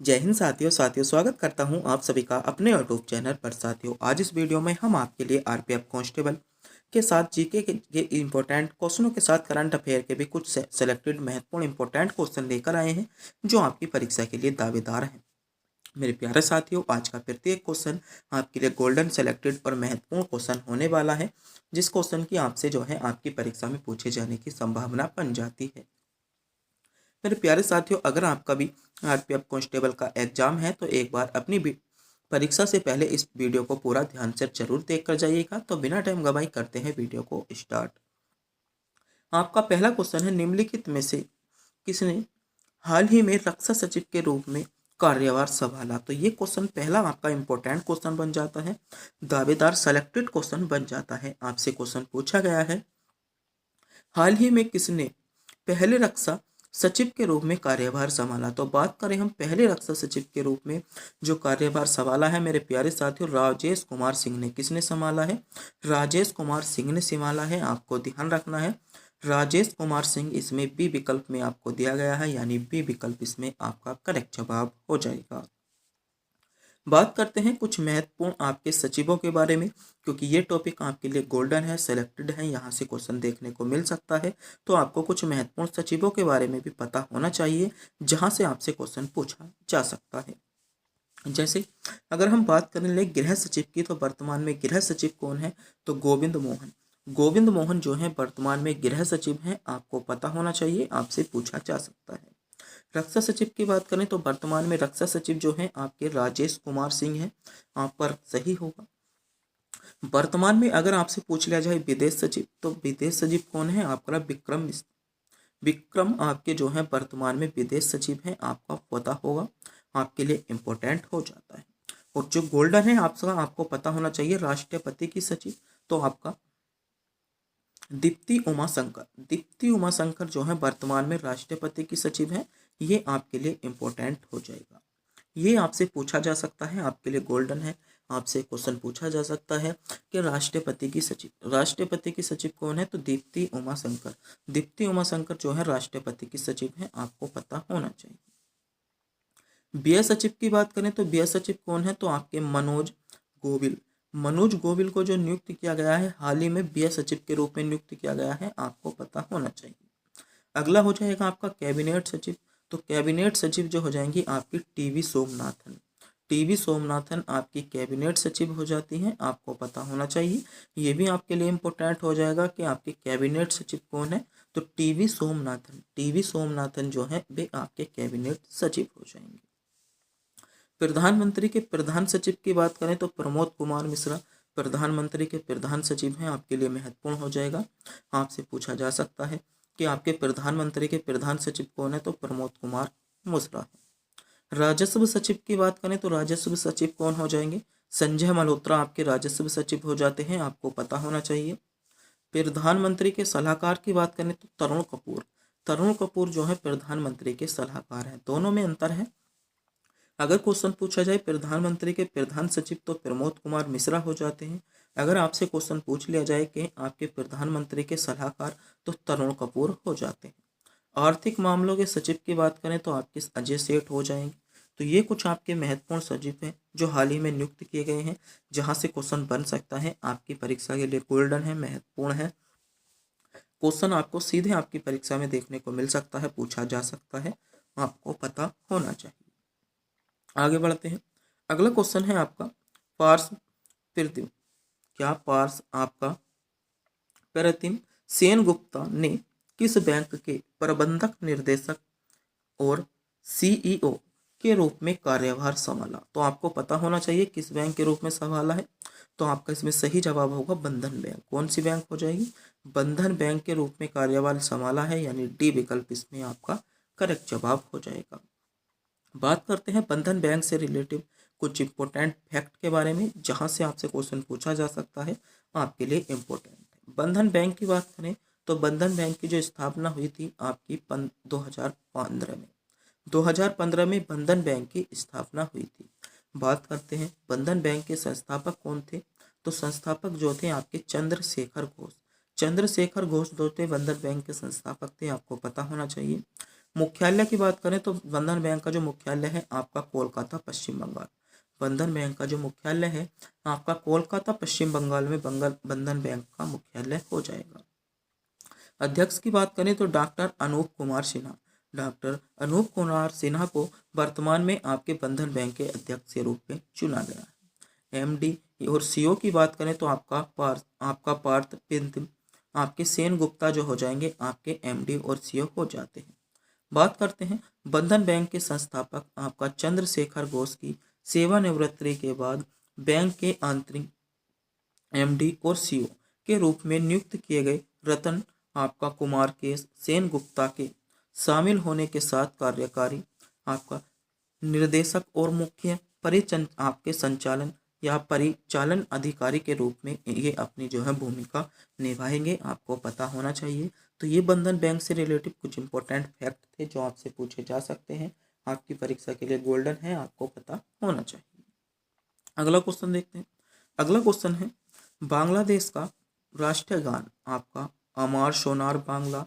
जय हिंद साथियों स्वागत करता हूं आप सभी का अपने यूट्यूब चैनल पर। साथियों, आज इस वीडियो में हम आपके लिए आरपीएफ कांस्टेबल के साथ जीके के इंपॉर्टेंट क्वेश्चनों के साथ करंट अफेयर के भी कुछ सेलेक्टेड महत्वपूर्ण इंपॉर्टेंट क्वेश्चन लेकर आए हैं जो आपकी परीक्षा के लिए दावेदार हैं। मेरे प्यारे साथियों, आज का प्रत्येक क्वेश्चन आपके लिए गोल्डन सेलेक्टेड और महत्वपूर्ण क्वेश्चन होने वाला है, जिस क्वेश्चन की आपसे जो है आपकी परीक्षा में पूछे जाने की संभावना बन जाती है। मेरे प्यारे साथियों, अगर आपका भी आरपीएफ कांस्टेबल का एग्जाम है तो एक बार अपनी परीक्षा से पहले इस वीडियो को पूरा ध्यान से जरूर देख कर जाइएगा। तो बिना टाइम गवाई करते हैं वीडियो को स्टार्ट। आपका पहला क्वेश्चन है, निम्नलिखित में से किसने हाल ही में रक्षा सचिव के रूप में कार्यभार संभाला? तो ये क्वेश्चन पहला आपका इंपॉर्टेंट क्वेश्चन बन जाता है, दावेदार सेलेक्टेड क्वेश्चन बन जाता है। आपसे क्वेश्चन पूछा गया है, हाल ही में किसने पहले रक्षा सचिव के रूप में कार्यभार संभाला? तो बात करें हम पहले रक्षा सचिव के रूप में जो कार्यभार संभाला है, मेरे प्यारे साथियों, राजेश कुमार सिंह ने। किसने संभाला है? राजेश कुमार सिंह ने संभाला है। आपको ध्यान रखना है, राजेश कुमार सिंह इसमें बी विकल्प में आपको दिया गया है, यानी बी विकल्प इसमें आपका करेक्ट जवाब हो जाएगा। बात करते हैं कुछ महत्वपूर्ण आपके सचिवों के बारे में, क्योंकि ये टॉपिक आपके लिए गोल्डन है, सेलेक्टेड है, यहाँ से क्वेश्चन देखने को मिल सकता है। तो आपको कुछ महत्वपूर्ण सचिवों के बारे में भी पता होना चाहिए, जहाँ से आपसे क्वेश्चन पूछा जा सकता है। जैसे अगर हम बात करें ले गृह सचिव की, तो वर्तमान में गृह सचिव कौन है? तो गोविंद मोहन। गोविंद मोहन जो है वर्तमान में गृह सचिव हैं, आपको पता होना चाहिए, आपसे पूछा जा सकता है। रक्षा सचिव की बात करें तो वर्तमान में रक्षा सचिव जो है आपके राजेश कुमार सिंह हैं, आप पर सही होगा। वर्तमान में अगर आपसे पूछ लिया जाए विदेश सचिव, तो विदेश सचिव कौन है? आपका विक्रम मिश्र। विक्रम आपके जो है वर्तमान में विदेश सचिव हैं, आपका पता होगा, आपके लिए इंपॉर्टेंट हो जाता है। और जो गोल्डन है आपको पता होना चाहिए राष्ट्रपति की सचिव, तो आपका दीप्ति उमाशंकर। दीप्ति उमाशंकर जो है वर्तमान में राष्ट्रपति की सचिव हैं, ये आपके लिए इंपॉर्टेंट हो जाएगा। ये आपसे पूछा जा सकता है, आपके लिए गोल्डन है। आपसे क्वेश्चन पूछा जा सकता है कि राष्ट्रपति की सचिव कौन है? तो दीप्ति उमाशंकर। दीप्ति उमाशंकर जो है राष्ट्रपति की सचिव है, आपको पता होना चाहिए। व्यय सचिव की बात करें तो व्यय सचिव कौन है? तो आपके मनोज गोविल। मनोज गोविल को जो नियुक्त किया गया है, हाल ही में व्यय सचिव के रूप में नियुक्त किया गया है, आपको पता होना चाहिए। अगला हो जाएगा आपका कैबिनेट सचिव। तो कैबिनेट सचिव जो हो जाएंगी आपकी टीवी सोमनाथन। टीवी सोमनाथन आपकी कैबिनेट सचिव हो जाती हैं, आपको पता होना चाहिए। ये भी आपके लिए इम्पोर्टेंट हो जाएगा कि आपके कैबिनेट सचिव कौन है? तो टीवी सोमनाथन। टीवी सोमनाथन जो है वे आपके कैबिनेट सचिव हो जाएंगे। प्रधानमंत्री के प्रधान सचिव की बात करें तो प्रमोद कुमार मिश्रा प्रधानमंत्री के प्रधान सचिव हैं, आपके लिए महत्वपूर्ण हो जाएगा। आपसे पूछा जा सकता है कि आपके प्रधानमंत्री के प्रधान सचिव कौन है? तो प्रमोद कुमार मिश्रा है। राजस्व सचिव की बात करें तो राजस्व सचिव कौन हो जाएंगे? संजय मल्होत्रा आपके राजस्व सचिव हो जाते हैं, आपको पता होना चाहिए। प्रधानमंत्री के सलाहकार की बात करें तो तरुण कपूर। तरुण कपूर जो है प्रधानमंत्री के सलाहकार हैं, दोनों में अंतर है। अगर क्वेश्चन पूछा जाए प्रधानमंत्री के प्रधान सचिव तो प्रमोद कुमार मिश्रा हो जाते हैं। अगर आपसे क्वेश्चन पूछ लिया जाए कि आपके प्रधानमंत्री के सलाहकार, तो तरुण कपूर हो जाते हैं। आर्थिक मामलों के सचिव की बात करें तो आपके अजय सेठ हो जाएंगे। तो ये कुछ आपके महत्वपूर्ण सचिव हैं जो हाल ही में नियुक्त किए गए हैं, जहां से क्वेश्चन बन सकता है, आपकी परीक्षा के लिए गोल्डन है, महत्वपूर्ण है। क्वेश्चन आपको सीधे आपकी परीक्षा में देखने को मिल सकता है, पूछा जा सकता है, आपको पता होना चाहिए। आगे बढ़ते हैं। अगला क्वेश्चन है आपका, पार्स प्रतिम। क्या पार्स आपका प्रतिम सेन गुप्ता ने किस बैंक के प्रबंधक निर्देशक और सीईओ के रूप में कार्यभार संभाला? तो आपको पता होना चाहिए किस बैंक के रूप में संभाला है। तो आपका इसमें सही जवाब होगा बंधन बैंक। कौन सी बैंक हो जाएगी? बंधन बैंक के रूप में कार्यभार संभाला है, यानी डी विकल्प इसमें आपका करेक्ट जवाब हो जाएगा। बात करते हैं बंधन बैंक से रिलेटिव कुछ इंपॉर्टेंट फैक्ट के बारे में, जहां से आपसे क्वेश्चन पूछा जा सकता है, आपके लिए इम्पोर्टेंट है। बंधन बैंक की बात करें तो बंधन बैंक की जो स्थापना हुई थी आपकी 2015 में। 2015 में बंधन बैंक की स्थापना हुई थी। बात करते हैं बंधन बैंक के संस्थापक कौन थे? तो संस्थापक जो थे आपके चंद्रशेखर घोष। चंद्रशेखर घोष जो थे बंधन बैंक के संस्थापक थे, आपको पता होना चाहिए। मुख्यालय की बात करें तो बंधन बैंक का जो मुख्यालय है आपका कोलकाता पश्चिम बंगाल। बंधन बैंक का जो मुख्यालय है आपका कोलकाता पश्चिम बंगाल में बंधन बैंक का मुख्यालय हो जाएगा। अध्यक्ष की बात करें तो डॉक्टर अनूप कुमार सिन्हा। डॉक्टर अनूप कुमार सिन्हा को वर्तमान में आपके बंधन बैंक के अध्यक्ष के रूप में चुना गया है। एमडी और सीओ की बात करें तो आपका पार्थ पिंत आपके सेन गुप्ता जो हो जाएंगे आपके एमडी और सीओ हो जाते हैं। बात करते हैं बंधन बैंक के संस्थापक आपका चंद्रशेखर घोष की सेवानिवृत्ति के बाद बैंक के आंतरिक एमडी और सीओ के रूप में नियुक्त किए गए रतन आपका कुमार के सेन गुप्ता के शामिल होने के साथ कार्यकारी आपका निर्देशक और मुख्य आपके संचालन या परिचालन अधिकारी के रूप में ये अपनी जो है भूमिका निभाएंगे, आपको पता होना चाहिए। तो ये बंधन बैंक से रिलेटेड कुछ इंपॉर्टेंट फैक्ट थे जो आपसे पूछे जा सकते हैं, आपकी परीक्षा के लिए गोल्डन है, आपको पता होना चाहिए। अगला क्वेश्चन देखते हैं। अगला क्वेश्चन है बांग्लादेश का राष्ट्रीय गान आपका अमार सोनार बांग्ला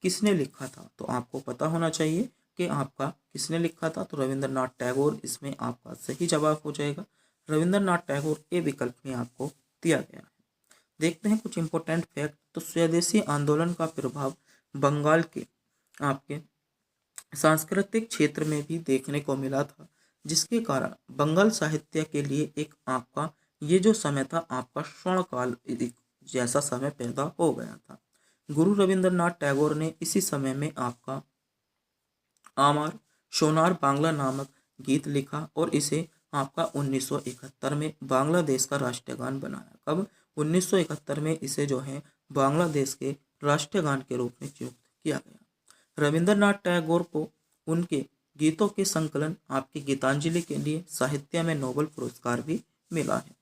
किसने लिखा था? तो आपको पता होना चाहिए कि आपका किसने लिखा था, तो रविंद्रनाथ टैगोर इसमें आपका सही जवाब हो जाएगा। रविंद्रनाथ टैगोर के विकल्प में आपको दिया गया है। देखते हैं कुछ इंपॉर्टेंट फैक्ट। तो स्वदेशी आंदोलन का प्रभाव बंगाल के आपके सांस्कृतिक क्षेत्र में भी देखने को मिला था, जिसके कारण बंगाल साहित्य के लिए एक आपका ये जो समय था आपका स्वर्णकाल जैसा समय पैदा हो गया था। गुरु रविंद्रनाथ टैगोर ने इसी समय में आपका आमार सोनार बांग्ला नामक गीत लिखा और इसे आपका 1971 में बांग्लादेश का राष्ट्रीय गान बनाया। कब? 1971 में इसे जो है बांग्लादेश के राष्ट्रीय गान के रूप में नियुक्त किया गया। रविंद्रनाथ टैगोर को उनके गीतों के संकलन आपकी गीतांजलि के लिए साहित्य में नोबेल पुरस्कार भी मिला है।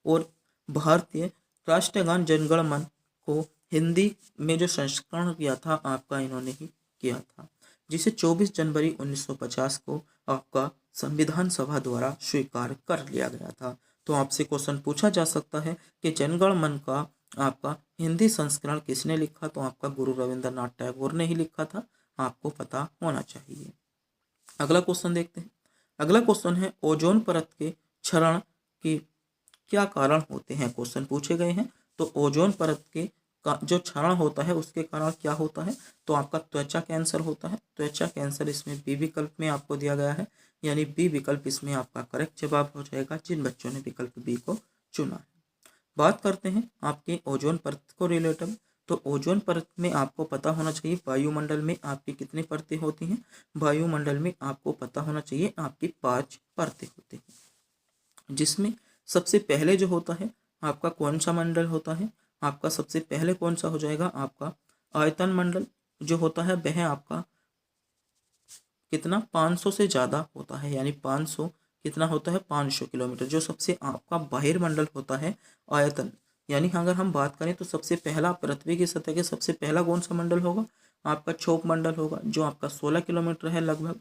और भारतीय राष्ट्रीय गान जनगण मन को हिंदी में जो संस्करण किया था आपका इन्होंने ही किया था, जिसे 24 जनवरी 1950 को आपका संविधान सभा द्वारा स्वीकार कर लिया गया था। तो आपसे क्वेश्चन पूछा जा सकता है कि जनगण मन का आपका हिंदी संस्करण किसने लिखा? तो आपका गुरु रविंद्रनाथ टैगोर ने ही लिखा था, आपको पता होना चाहिए। अगला क्वेश्चन देखते हैं। अगला क्वेश्चन है ओजोन परत के क्षरण की क्या कारण होते हैं? क्वेश्चन पूछे गए हैं। तो ओजोन परत के का जो क्षरण होता है उसके कारण क्या होता है? तो आपका त्वचा कैंसर होता है। त्वचा कैंसर इसमें बी विकल्प में आपको दिया गया है, यानी बी विकल्प इसमें आपका करेक्ट जवाब हो जाएगा जिन बच्चों ने विकल्प बी को चुना है। बात करते हैं आपके ओजोन परत को रिलेटेड। तो ओजोन परत में आपको पता होना चाहिए वायुमंडल में आपकी कितनी परतें होती हैं? वायुमंडल में आपको पता होना चाहिए आपकी 5 परतें होती हैं, जिसमें सबसे पहले जो होता है आपका कौन सा मंडल होता है? आपका सबसे पहले कौन सा हो जाएगा? आपका आयतन मंडल जो होता है वह आपका कितना 500 से ज़्यादा होता है, यानी 500 कितना होता है 500 किलोमीटर। जो सबसे आपका बाह्य मंडल होता है आयतन, यानी अगर हम बात करें तो सबसे पहला पृथ्वी की सतह के सबसे पहला कौन सा मंडल होगा? आपका क्षोभ मंडल होगा जो आपका 16 किलोमीटर है लगभग।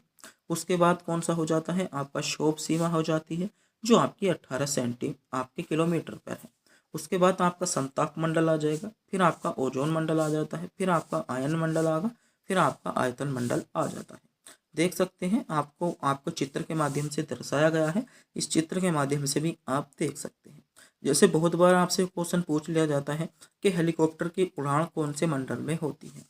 उसके बाद कौन सा हो जाता है? आपका क्षोभ सीमा हो जाती है जो आपकी 18 सेंटी आपके किलोमीटर पर है। उसके बाद आपका संताप मंडल आ जाएगा, फिर आपका ओजोन मंडल आ जाता है, फिर आपका आयन मंडल आएगा, फिर आपका आयतन मंडल आ जाता है। देख सकते हैं आपको चित्र के माध्यम से दर्शाया गया है, इस चित्र के माध्यम से भी आप देख सकते हैं। जैसे बहुत बार आपसे क्वेश्चन पूछ लिया जाता है कि हेलीकॉप्टर की उड़ान कौन से मंडल में होती है।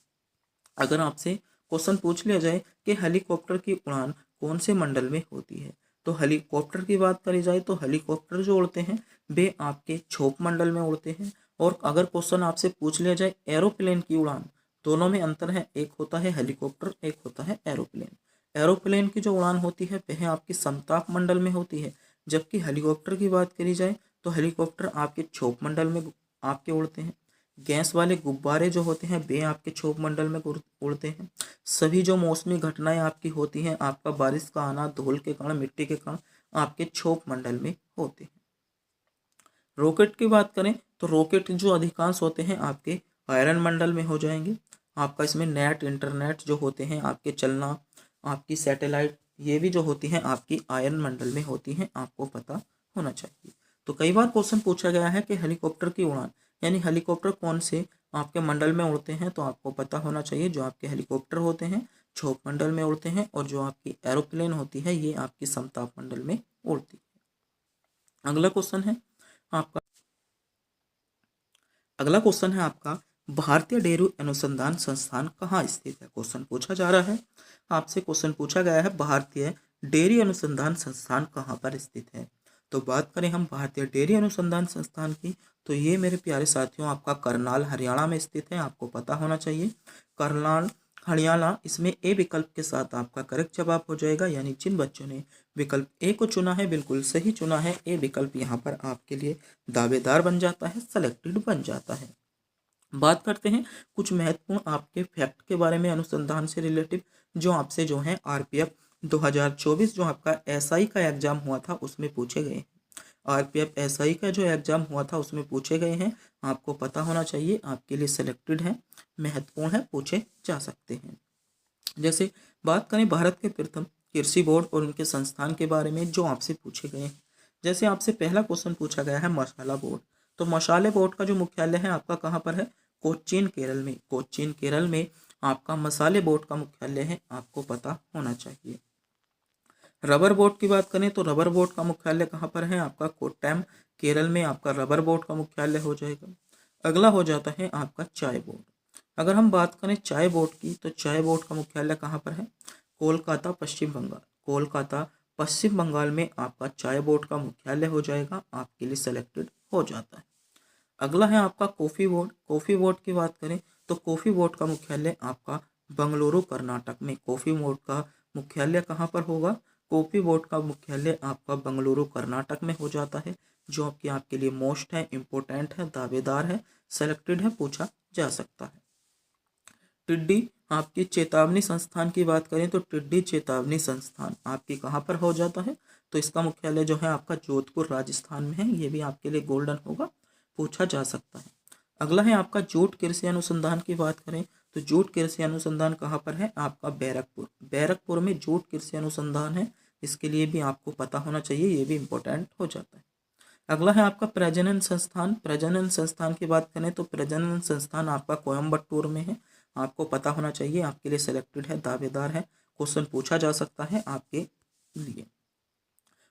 अगर आपसे क्वेश्चन पूछ लिया जाए कि हेलीकॉप्टर की उड़ान कौन से मंडल में होती है, तो हेलीकॉप्टर की बात करी जाए तो हेलीकॉप्टर जो उड़ते हैं वे आपके क्षोभ मंडल में उड़ते हैं। और अगर क्वेश्चन आपसे पूछ लिया जाए एरोप्लेन की उड़ान, दोनों में अंतर है, एक होता है हेलीकॉप्टर, एक होता है एरोप्लेन। एरोप्लेन की जो उड़ान होती है वह आपकी समताप मंडल में होती है, जबकि हेलीकॉप्टर की बात करी जाए तो हेलीकॉप्टर आपके क्षोभ मंडल में आपके उड़ते हैं। गैस वाले गुब्बारे जो होते हैं वे आपके क्षोभ मंडल में उड़ते हैं। सभी जो मौसमी घटनाएं आपकी होती हैं, आपका बारिश का आना, धूल के कण, मिट्टी के कण आपके क्षोभ मंडल में होते हैं। रॉकेट की बात करें तो रॉकेट जो अधिकांश होते हैं आपके आयरन मंडल में हो जाएंगे। आपका इसमें नेट, इंटरनेट जो होते हैं आपके चलना, आपकी सैटेलाइट, ये भी जो होती हैं आपकी आयन मंडल में होती हैं, आपको पता होना चाहिए। तो कई बार क्वेश्चन पूछा गया है कि हेलीकॉप्टर की उड़ान, यानी हेलीकॉप्टर कौन से आपके मंडल में उड़ते हैं, तो आपको पता होना चाहिए जो आपके हेलीकॉप्टर होते हैं क्षोभ मंडल में उड़ते हैं, और जो आपकी एरोप्लेन होती है ये आपकी समताप मंडल में उड़ती है। अगला क्वेश्चन है आपका भारतीय डेयरी अनुसंधान संस्थान कहाँ स्थित है। क्वेश्चन पूछा जा रहा है आपसे, क्वेश्चन पूछा गया है भारतीय डेयरी अनुसंधान संस्थान कहाँ पर स्थित है। तो बात करें हम भारतीय डेयरी अनुसंधान संस्थान की, तो ये मेरे प्यारे साथियों आपका करनाल हरियाणा में स्थित है। आपको पता होना चाहिए करनाल हरियाणा, इसमें ए विकल्प के साथ आपका करेक्ट जवाब हो जाएगा। यानी जिन बच्चों ने विकल्प ए को चुना है बिल्कुल सही चुना है। ए विकल्प यहाँ पर आपके लिए दावेदार बन जाता है, सेलेक्टेड बन जाता है। बात करते हैं कुछ महत्वपूर्ण आपके फैक्ट के बारे में अनुसंधान से रिलेटिव, जो आपसे जो है आरपीएफ 2024 जो आपका एसआई का एग्जाम हुआ था उसमें पूछे गए हैं। आरपीएफ एसआई का जो एग्जाम हुआ था उसमें पूछे गए हैं, आपको पता होना चाहिए, आपके लिए सिलेक्टेड है, महत्वपूर्ण है, पूछे जा सकते हैं। जैसे बात करें भारत के प्रथम कृषि बोर्ड और उनके संस्थान के बारे में जो आपसे पूछे गए हैं। जैसे आपसे पहला क्वेश्चन पूछा गया है मसाला बोर्ड, तो मसाले बोर्ड का जो मुख्यालय है आपका कहाँ पर है, कोचीन केरल में। कोचीन केरल में आपका मसाले बोर्ड का मुख्यालय है, आपको पता होना चाहिए। रबर बोर्ड की बात करें तो रबर बोर्ड का मुख्यालय कहाँ पर है, आपका कोट्टयम केरल में आपका रबर बोर्ड का मुख्यालय हो जाएगा। अगला हो जाता है आपका चाय बोर्ड। अगर हम बात करें चाय बोर्ड की, तो चाय बोर्ड का मुख्यालय कहाँ पर है, कोलकाता पश्चिम बंगाल। कोलकाता पश्चिम बंगाल में आपका चाय बोर्ड का मुख्यालय हो जाएगा, आपके लिए सेलेक्टेड हो जाता है। अगला है आपका कॉफ़ी बोर्ड। कॉफ़ी बोर्ड की बात करें तो कॉफ़ी बोर्ड का मुख्यालय आपका बंगलुरु कर्नाटक में। कॉफ़ी बोर्ड का मुख्यालय कहाँ पर होगा, कॉफ़ी बोर्ड का मुख्यालय आपका बंगलुरु कर्नाटक में हो जाता है, जो कि आपके लिए मोस्ट है, इम्पोर्टेंट है, दावेदार है, सेलेक्टेड है, पूछा जा सकता है। टिड्डी आपकी चेतावनी संस्थान की बात करें तो टिड्डी चेतावनी संस्थान आपकी कहाँ पर हो जाता है, तो इसका मुख्यालय जो है आपका जोधपुर राजस्थान में है। ये भी आपके लिए गोल्डन होगा, पूछा जा सकता है। अगला है आपका जूट कृषि अनुसंधान की बात करें तो जूट कृषि अनुसंधान कहाँ पर है, आपका बैरकपुर। बैरकपुर में जूट कृषि अनुसंधान है, इसके लिए भी आपको पता होना चाहिए, ये भी इंपॉर्टेंट हो जाता है। अगला है आपका प्रजनन संस्थान। प्रजनन संस्थान की बात करें तो प्रजनन संस्थान आपका कोयम्बटूर में है, आपको पता होना चाहिए, आपके लिए सिलेक्टेड है, दावेदार है, क्वेश्चन पूछा जा सकता है आपके लिए।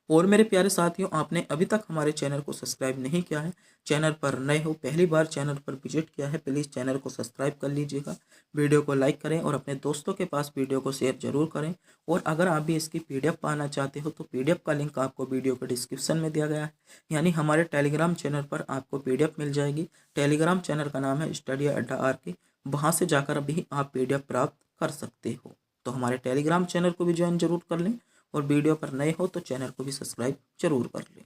और मेरे प्यारे साथियों, आपने अभी तक हमारे चैनल को सब्सक्राइब नहीं किया है, चैनल पर नए हो, पहली बार चैनल पर विजिट किया है, प्लीज़ चैनल को सब्सक्राइब कर लीजिएगा, वीडियो को लाइक करें और अपने दोस्तों के पास वीडियो को शेयर जरूर करें। और अगर आप भी इसकी पीडीएफ पाना चाहते हो तो पीडीएफ का लिंक आपको वीडियो के डिस्क्रिप्शन में दिया गया है, यानी हमारे टेलीग्राम चैनल पर आपको पीडीएफ मिल जाएगी। टेलीग्राम चैनल का नाम है स्टडी अड्डा RK, वहाँ से जाकर भी आप पीडीएफ प्राप्त कर सकते हो। तो हमारे टेलीग्राम चैनल को भी ज्वाइन जरूर कर लें, और वीडियो पर नए हो तो चैनल को भी सब्सक्राइब जरूर कर लें।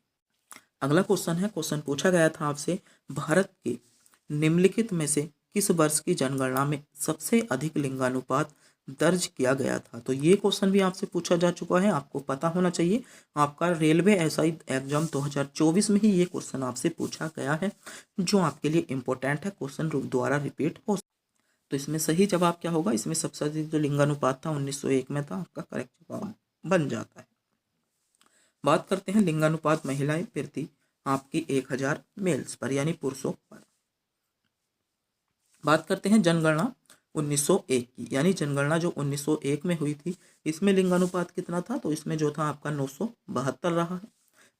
अगला क्वेश्चन है, क्वेश्चन पूछा गया था आपसे, भारत के निम्नलिखित में से किस वर्ष की जनगणना में सबसे अधिक लिंगानुपात दर्ज किया गया था। तो ये क्वेश्चन भी आपसे पूछा जा चुका है, आपको पता होना चाहिए, आपका रेलवे एसआई एग्जाम 2024 में ही ये क्वेश्चन आपसे पूछा गया है, जो आपके लिए इंपॉर्टेंट है, क्वेश्चन दोबारा रिपीट हो। तो इसमें सही जवाब क्या होगा, इसमें सबसे अधिक जो लिंगानुपात था 1901 में था, आपका करेक्ट जवाब बन जाता है। बात करते हैं लिंगानुपात महिलाएं प्रति आपकी 1000 मेल्स पर, यानी पुरुषों पर। बात करते हैं जनगणना 1901 की, यानी जनगणना जो 1901 में हुई थी, इसमें लिंगानुपात कितना था, तो इसमें जो था आपका 972 रहा है।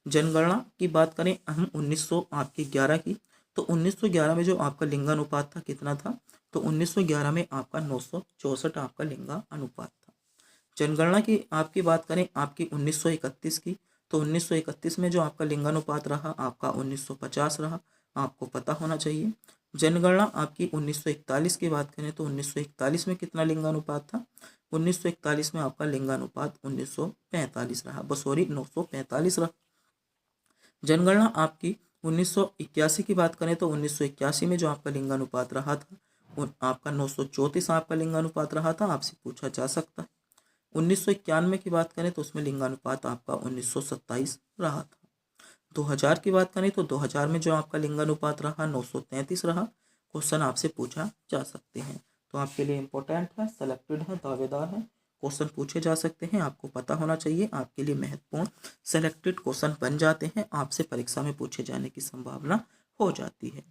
जनगणना की बात करें हम 1911 की, तो 1911 में जो आपका लिंगानुपात था कितना था, तो 1911 में आपका 964 आपका लिंगा अनुपात था। जनगणना की आपकी बात करें आपकी 1931 की, तो 1931 में जो आपका लिंगानुपात रहा आपका 1950 रहा, आपको पता होना चाहिए। जनगणना आपकी 1941 की बात करें तो 1941 में कितना लिंगानुपात था, 1941 में आपका लिंगानुपात 1945 रहा, सॉरी 945 रहा। जनगणना आपकी 1981 की बात करें तो 1981 में जो आपका लिंगानुपात रहा था आपका 934 आपका लिंगानुपात रहा था, आपसे पूछा जा सकता है। 1991 की बात करें तो उसमें लिंगानुपात आपका 1927 रहा था। 2000 की बात करें तो 2000 में जो आपका लिंगानुपात रहा 933 रहा, क्वेश्चन आपसे पूछा जा सकते हैं, तो आपके लिए इंपॉर्टेंट है, सेलेक्टेड है, दावेदार है, क्वेश्चन पूछे जा सकते हैं, आपको पता होना चाहिए, आपके लिए महत्वपूर्ण सेलेक्टेड क्वेश्चन बन जाते हैं, आपसे परीक्षा में पूछे जाने की संभावना हो जाती है।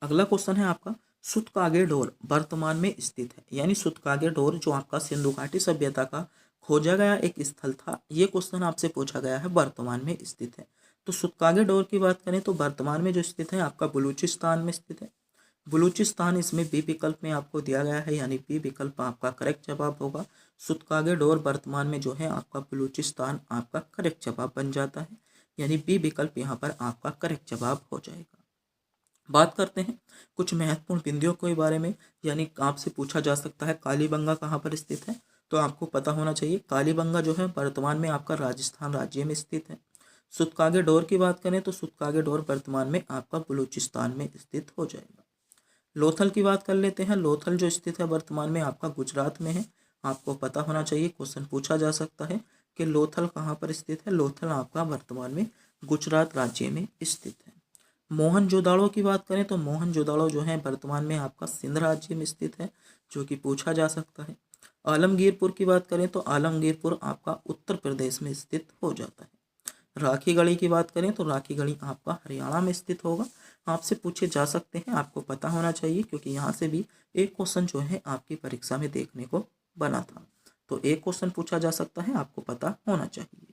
अगला क्वेश्चन है आपका, सुतकागे डोर वर्तमान में स्थित है, यानी सुतकागे डोर जो आपका सिंधु घाटी सभ्यता का खोजा गया एक स्थल था, ये क्वेश्चन आपसे पूछा गया है, वर्तमान में स्थित है। तो सुतकागे डोर की बात करें तो वर्तमान में जो स्थित है आपका बलूचिस्तान में स्थित है। बलूचिस्तान इसमें बी विकल्प में आपको दिया गया है, यानी बी विकल्प आपका करेक्ट जवाब होगा। सुतकागे डोर वर्तमान में जो है आपका बलूचिस्तान आपका करेक्ट जवाब बन जाता है, यानी बी विकल्प यहाँ पर आपका करेक्ट जवाब हो जाएगा। बात करते हैं कुछ महत्वपूर्ण बिंदुओं के बारे में, यानी आपसे पूछा जा सकता है कालीबंगा कहाँ पर स्थित है, तो आपको पता होना चाहिए कालीबंगा जो है वर्तमान में आपका राजस्थान राज्य में स्थित है। सुतकागे डोर की बात करें तो सुतकागे डोर वर्तमान में आपका बलूचिस्तान में स्थित हो जाएगा। लोथल की बात कर लेते हैं। लोथल जो स्थित है वर्तमान में आपका गुजरात में है। आपको पता होना चाहिए, क्वेश्चन पूछा जा सकता है कि लोथल कहाँ पर स्थित है। लोथल आपका वर्तमान में गुजरात राज्य में स्थित है। मोहनजोदाड़ो की बात करें तो मोहनजोदाड़ो जो है वर्तमान में आपका सिंध राज्य में स्थित है, जो कि पूछा जा सकता है। आलमगीरपुर की बात करें तो आलमगीरपुर आपका उत्तर प्रदेश में स्थित हो जाता है। राखीगढ़ी की बात करें तो राखीगढ़ी आपका हरियाणा में स्थित होगा। आपसे पूछे जा सकते हैं, आपको पता होना चाहिए, क्योंकि यहाँ से भी एक क्वेश्चन जो है आपकी परीक्षा में देखने को बना था। तो एक क्वेश्चन पूछा जा सकता है, आपको पता होना चाहिए।